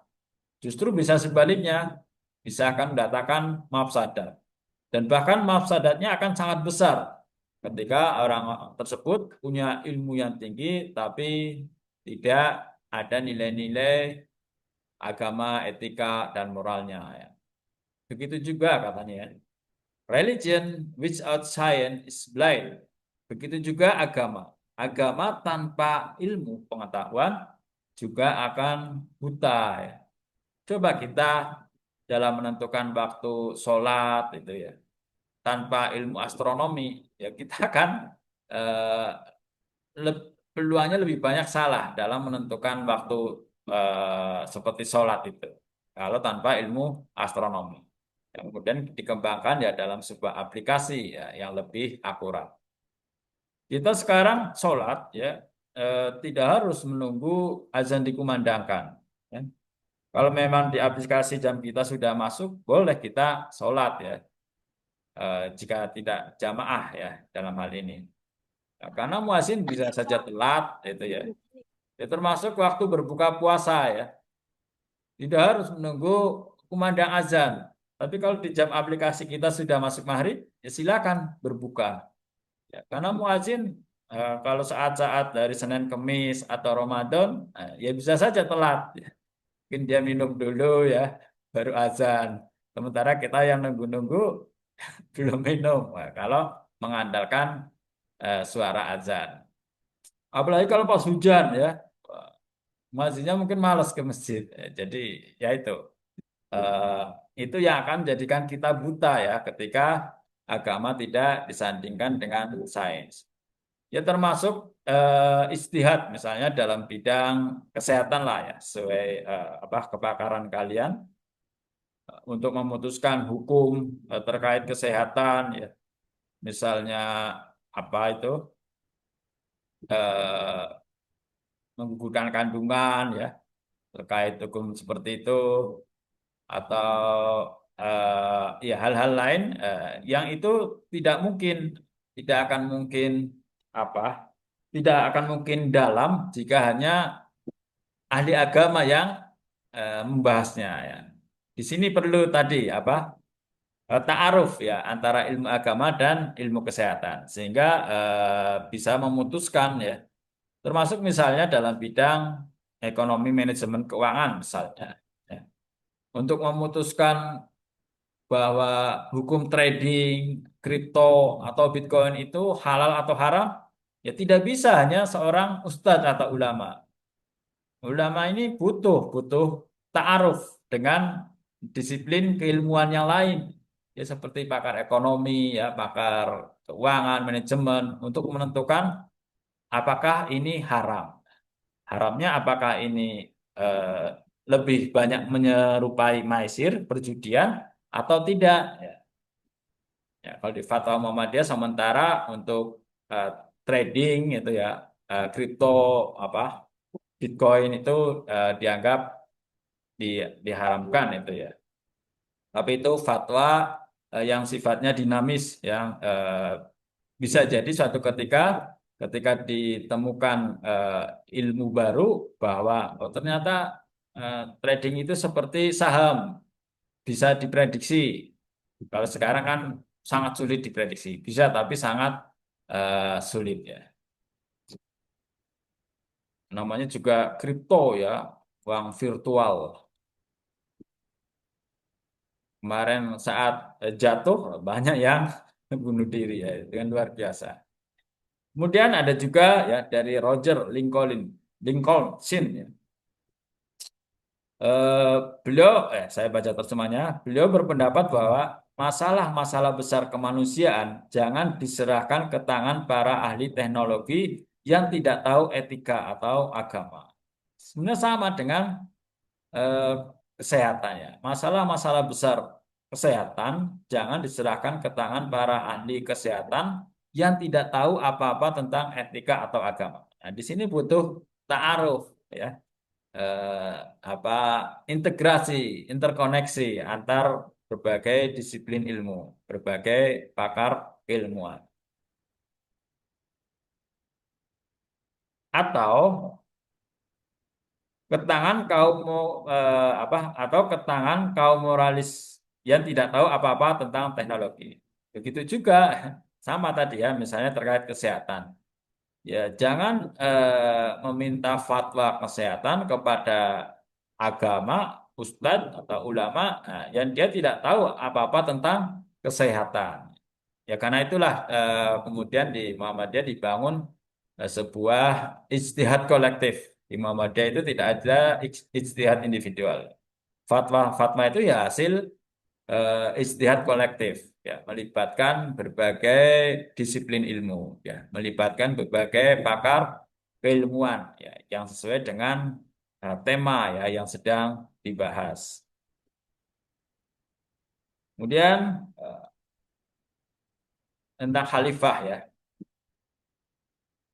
Justru bisa sebaliknya, bisa akan mendatangkan mafsadat. Dan bahkan mafsadatnya akan sangat besar ketika orang tersebut punya ilmu yang tinggi tapi tidak ada nilai-nilai agama, etika, dan moralnya. Ya. Begitu juga katanya ya. Religion without science is blind. Begitu juga agama. Agama tanpa ilmu pengetahuan juga akan buta. Ya. Coba kita dalam menentukan waktu sholat itu ya, tanpa ilmu astronomi ya kita akan peluangnya lebih banyak salah dalam menentukan waktu seperti sholat itu. Kalau tanpa ilmu astronomi, yang kemudian dikembangkan ya dalam sebuah aplikasi ya, yang lebih akurat. Kita sekarang sholat ya, tidak harus menunggu azan dikumandangkan. Ya. Kalau memang di aplikasi jam kita sudah masuk, boleh kita sholat ya, jika tidak jamaah ya dalam hal ini. Nah, karena muazin bisa saja telat, itu ya. Ya, termasuk waktu berbuka puasa ya, tidak harus menunggu kumandang azan. Tapi kalau di jam aplikasi kita sudah masuk maghrib, ya silakan berbuka. Ya, karena muazin kalau saat-saat dari Senin Kemis atau Ramadan, ya bisa saja telat. Mungkin dia minum dulu ya, baru azan. Sementara kita yang nunggu-nunggu belum minum. Nah, kalau mengandalkan suara azan. Apalagi kalau pas hujan ya, muazinnya mungkin malas ke masjid. Jadi ya itu yang akan menjadikan kita buta ya ketika agama tidak disandingkan dengan sains. Ya termasuk istihad misalnya dalam bidang kesehatan lah ya, sesuai kepakaran kalian untuk memutuskan hukum terkait kesehatan ya. Misalnya apa itu eh, menggugurkan kandungan ya, terkait hukum seperti itu atau ya hal-hal lain yang itu tidak mungkin tidak akan mungkin apa tidak akan mungkin dalam jika hanya ahli agama yang membahasnya ya. Di sini perlu tadi ta'aruf ya antara ilmu agama dan ilmu kesehatan sehingga bisa memutuskan ya, termasuk misalnya dalam bidang ekonomi manajemen keuangan misalnya ya. Untuk memutuskan bahwa hukum trading kripto atau Bitcoin itu halal atau haram ya tidak bisa hanya seorang ustadz atau ulama. Ulama ini butuh ta'aruf dengan disiplin keilmuan yang lain. Ya seperti pakar ekonomi, ya pakar keuangan, manajemen untuk menentukan apakah ini haram. Haramnya apakah ini eh, lebih banyak menyerupai maisir, perjudian atau tidak. Ya, ya, kalau di Fatwa Muhammadiyah sementara untuk eh, trading itu ya kripto apa Bitcoin itu dianggap diharamkan itu ya. Tapi itu fatwa yang sifatnya dinamis, yang bisa jadi suatu ketika ditemukan ilmu baru bahwa oh, ternyata trading itu seperti saham, bisa diprediksi. Kalau sekarang kan sangat sulit diprediksi, bisa tapi sangat sulit ya. Namanya juga kripto ya, uang virtual. Kemarin saat jatuh banyak yang bunuh diri ya dengan luar biasa. Kemudian ada juga ya dari Roger Lincoln Sin ya. Eh, beliau saya baca terjemahnya. Beliau berpendapat bahwa masalah-masalah besar kemanusiaan jangan diserahkan ke tangan para ahli teknologi yang tidak tahu etika atau agama. Sebenarnya sama dengan eh, kesehatannya. Masalah-masalah besar kesehatan jangan diserahkan ke tangan para ahli kesehatan yang tidak tahu apa-apa tentang etika atau agama. Nah, di sini butuh ta'aruf ya. Eh, apa integrasi, interkoneksi antar berbagai disiplin ilmu, berbagai pakar ilmuwan. Atau ke tangan atau ke tangan kaum moralis yang tidak tahu apa-apa tentang teknologi. Begitu juga sama tadi ya, misalnya terkait kesehatan. Ya, jangan meminta fatwa kesehatan kepada agama, ustadz atau ulama yang dia tidak tahu apa-apa tentang kesehatan. Ya, karena itulah kemudian di Muhammadiyah dibangun sebuah ijtihad kolektif. Di Muhammadiyah itu tidak ada ijtihad individual. Fatwa itu ya hasil ijtihad kolektif, ya, melibatkan berbagai disiplin ilmu, ya, melibatkan berbagai pakar keilmuan, ya, yang sesuai dengan tema ya yang sedang dibahas. Kemudian tentang khalifah ya.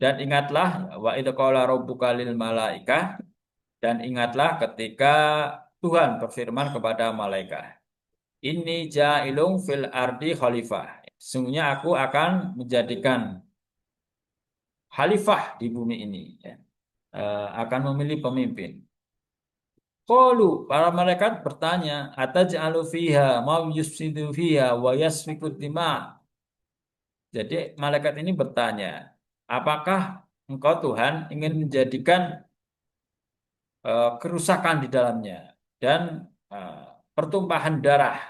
Dan ingatlah wa idz qala rabbuka lil malaikah, dan ingatlah ketika Tuhan berfirman kepada malaikat, Inni ja'ilung fil ardi khalifah. Sungguhnya aku akan menjadikan khalifah di bumi ini, ya. Akan memilih pemimpin. Qalu, para malaikat bertanya, ataj'alu fiha ma yufsidu fiha wa yasfiku dima. Jadi malaikat ini bertanya, apakah engkau Tuhan ingin menjadikan kerusakan di dalamnya dan pertumpahan darah?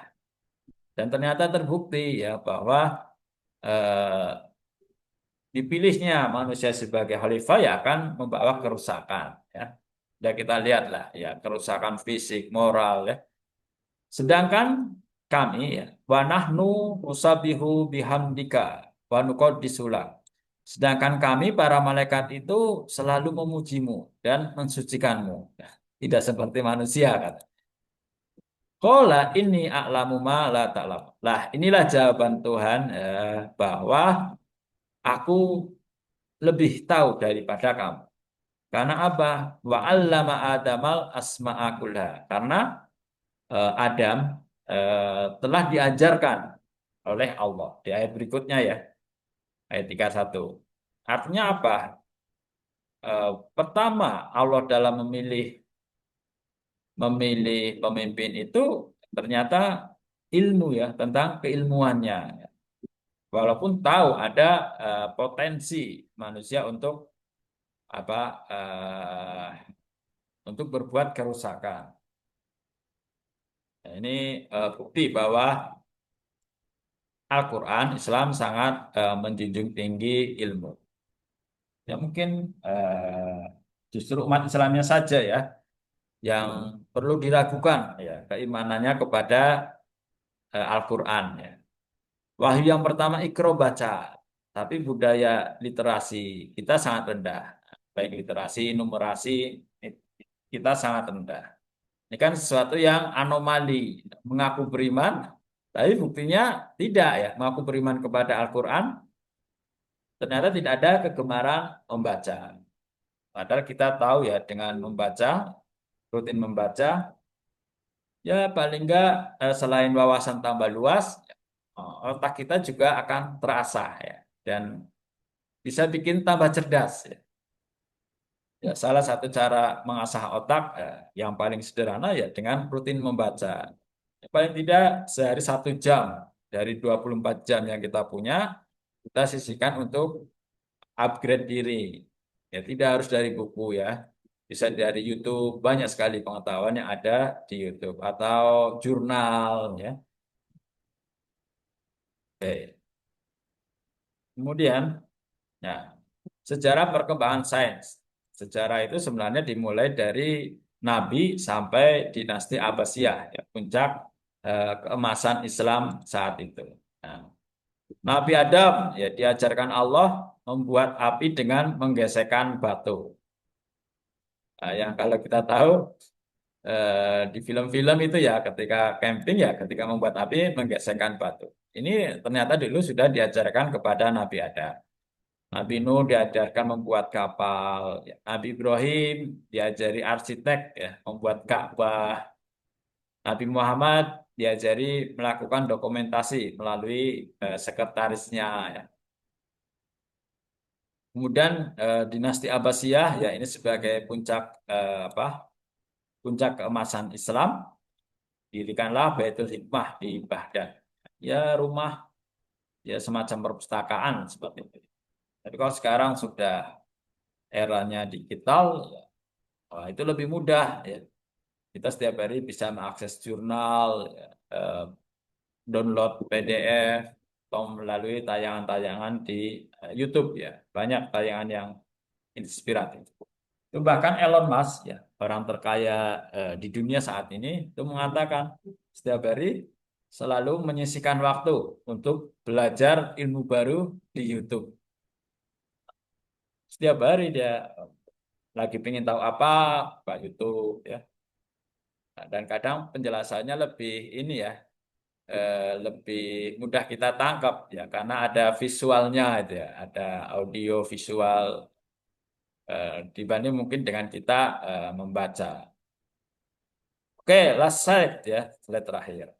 Dan ternyata terbukti ya bahwa eh, dipilihnya manusia sebagai khalifah ya akan membawa kerusakan, ya. Dan kita lihatlah ya kerusakan fisik, moral, ya. Sedangkan kami ya wa nahnu nusabihu bihamdika wa nuqaddisu lak. Sedangkan kami para malaikat itu selalu memujimu dan mensucikanmu. Ya, tidak seperti manusia kata. Qala inni a'lamu ma la ta'lam. Lah, inilah jawaban Tuhan bahwa aku lebih tahu daripada kamu. Karena apa? Wa 'allama Adamal asma'a kullaha. Karena Adam telah diajarkan oleh Allah. Di ayat berikutnya ya, ayat 31. Artinya apa? Pertama, Allah dalam memilih pemimpin itu ternyata ilmu ya, tentang keilmuannya. Walaupun tahu ada potensi manusia untuk apa untuk berbuat kerusakan. Nah, ini bukti bahwa Al-Quran Islam sangat menjunjung tinggi ilmu. Ya mungkin justru umat Islamnya saja ya yang perlu diragukan ya keimanannya kepada Al-Quran ya. Wahyu yang pertama Iqra baca, tapi budaya literasi kita sangat rendah. Baik literasi, numerasi kita sangat rendah. Ini kan sesuatu yang anomali, mengaku beriman, tapi buktinya tidak ya, mengaku beriman kepada Al-Quran, ternyata tidak ada kegemaran membaca. Padahal kita tahu ya dengan membaca, rutin membaca, ya paling enggak selain wawasan tambah luas, otak kita juga akan terasah ya, dan bisa bikin tambah cerdas ya. Ya, salah satu cara mengasah otak yang paling sederhana ya dengan rutin membaca. Ya, paling tidak sehari 1 jam dari 24 jam yang kita punya, kita sisihkan untuk upgrade diri. Ya, tidak harus dari buku ya. Bisa dari YouTube, banyak sekali pengetahuan yang ada di YouTube atau jurnal ya. Oke. Kemudian, ya, sejarah perkembangan sains. Sejarah itu sebenarnya dimulai dari Nabi sampai dinasti Abbasiyah, ya, puncak keemasan Islam saat itu. Nah, Nabi Adam ya diajarkan Allah membuat api dengan menggesekkan batu. Nah, yang kalau kita tahu di film-film itu ya ketika camping ya ketika membuat api menggesekkan batu. Ini ternyata dulu sudah diajarkan kepada Nabi Adam. Nabi Nuh diajarkan membuat kapal, ya. Nabi Ibrahim diajari arsitek ya, membuat Ka'bah. Nabi Muhammad diajari melakukan dokumentasi melalui sekretarisnya ya. Kemudian dinasti Abbasiyah ya ini sebagai puncak puncak keemasan Islam, dirikanlah Baitul Hikmah di Baghdad. Ya rumah ya semacam perpustakaan seperti itu. Tapi kalau sekarang sudah eranya digital, ya, wah, itu lebih mudah ya. Kita setiap hari bisa mengakses jurnal, ya, download PDF, atau melalui tayangan-tayangan di YouTube ya. Banyak tayangan yang inspiratif. Itu bahkan Elon Musk ya, orang terkaya di dunia saat ini itu mengatakan setiap hari selalu menyisihkan waktu untuk belajar ilmu baru di YouTube. Setiap hari dia lagi pengen tahu apa, buka YouTube ya. Nah, dan kadang penjelasannya lebih ini ya, lebih mudah kita tangkap ya karena ada visualnya itu ya, ada audio visual dibanding mungkin dengan kita membaca. Oke, last slide ya, slide terakhir.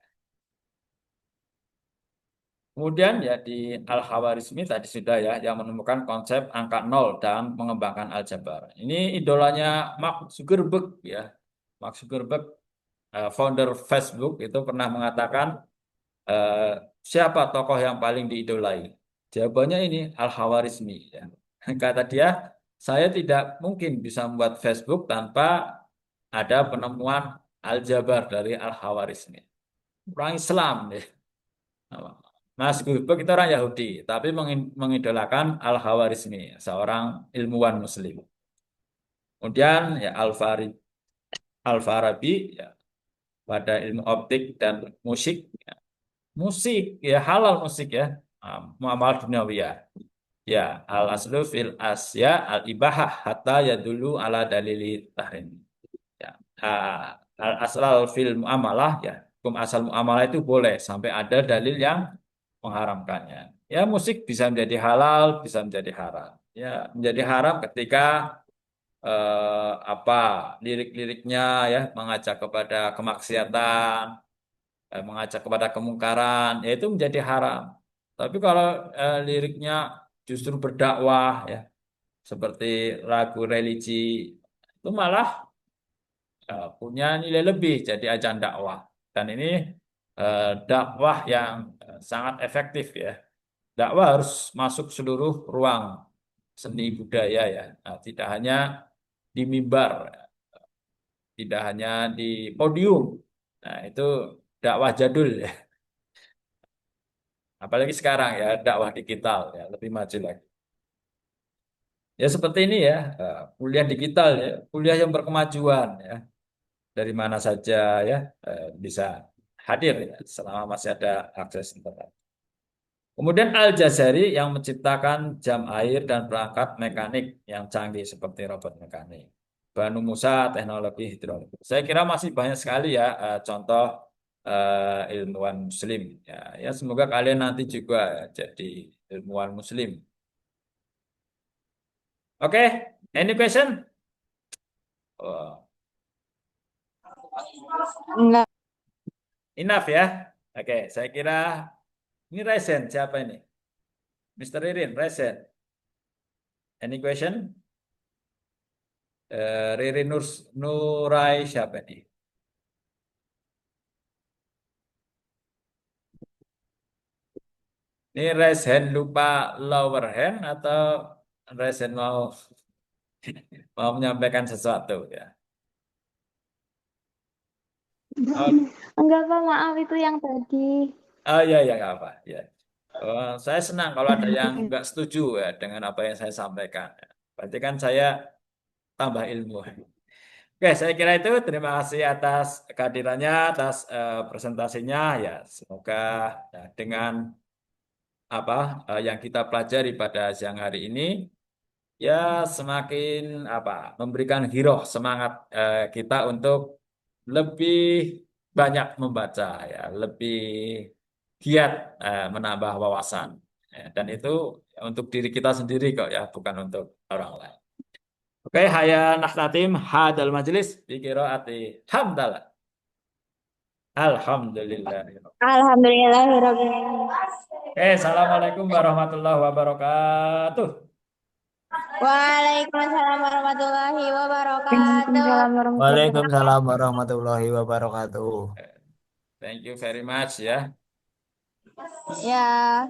Kemudian ya di Al-Khawarizmi tadi sudah ya yang menemukan konsep angka nol dan mengembangkan aljabar. Ini idolanya Mark Zuckerberg ya. Mark Zuckerberg, founder Facebook itu pernah mengatakan eh, siapa tokoh yang paling diidolai? Jawabannya ini Al-Khawarizmi ya. Kata dia, saya tidak mungkin bisa membuat Facebook tanpa ada penemuan aljabar dari Al-Khawarizmi. Orang Islam deh. Mas Gulbek itu orang Yahudi, tapi mengidolakan Al-Khawarizmi, seorang ilmuwan Muslim. Kemudian ya Al-Farabi ya, pada ilmu optik dan musik, musik ya halal musik ya, muamal duniawiyah. Ya al-aslu fil asya al-ibahah hatta ya dulu ala dalili tahrim. Ya, al-asal fil muamalah ya, hukum asal muamalah itu boleh sampai ada dalil yang mengharamkannya. Ya musik bisa menjadi halal, bisa menjadi haram. Ya menjadi haram ketika apa lirik-liriknya ya mengajak kepada kemaksiatan, mengajak kepada kemungkaran, ya itu menjadi haram. Tapi kalau liriknya justru berdakwah ya seperti lagu religi itu malah punya nilai lebih jadi ajang dakwah. Dan ini dakwah yang sangat efektif ya. Dakwah harus masuk seluruh ruang seni budaya ya. Nah, tidak hanya di mimbar, tidak hanya di podium. Nah, itu dakwah jadul ya. Apalagi sekarang ya, dakwah digital ya, lebih maju lagi. Ya seperti ini ya, kuliah digital ya, kuliah yang berkemajuan ya. Dari mana saja ya bisa hadir ya, selama masih ada akses internet. Kemudian Al-Jazari yang menciptakan jam air dan perangkat mekanik yang canggih seperti robot mekanik. Banu Musa teknologi hidrolik. Saya kira masih banyak sekali ya contoh ilmuwan Muslim. Ya, ya semoga kalian nanti juga jadi ilmuwan Muslim. Oke, any question? Oh, Enggak. enough ya. Oke, saya kira ini Resen siapa ini? Mr. Ririn, Resen. Any question? Ririn Nurai siapa ini? Ini raise hand lupa lower hand atau raise hand mau menyampaikan sesuatu ya? Oh, Enggak, Pak, maaf itu yang tadi. oh iya ya nggak apa ya. Saya senang kalau ada yang nggak setuju ya dengan apa yang saya sampaikan. Berarti kan saya tambah ilmu. Oke, saya kira itu. Terima kasih atas kehadirannya, atas presentasinya. Ya, semoga ya, dengan apa yang kita pelajari pada siang hari ini ya semakin apa memberikan giroh semangat kita untuk lebih banyak membaca ya, lebih giat menambah wawasan. Ya, dan itu untuk diri kita sendiri kok ya, bukan untuk orang lain. Oke, haya nakhtatim hadal majlis bi qiraati hamdalah. Alhamdulillah. Alhamdulillahirrahmanirrahim. Oke, assalamualaikum warahmatullahi wabarakatuh. Waalaikumsalam warahmatullahi wabarakatuh. Waalaikumsalam warahmatullahi wabarakatuh. Thank you very much ya. Ya.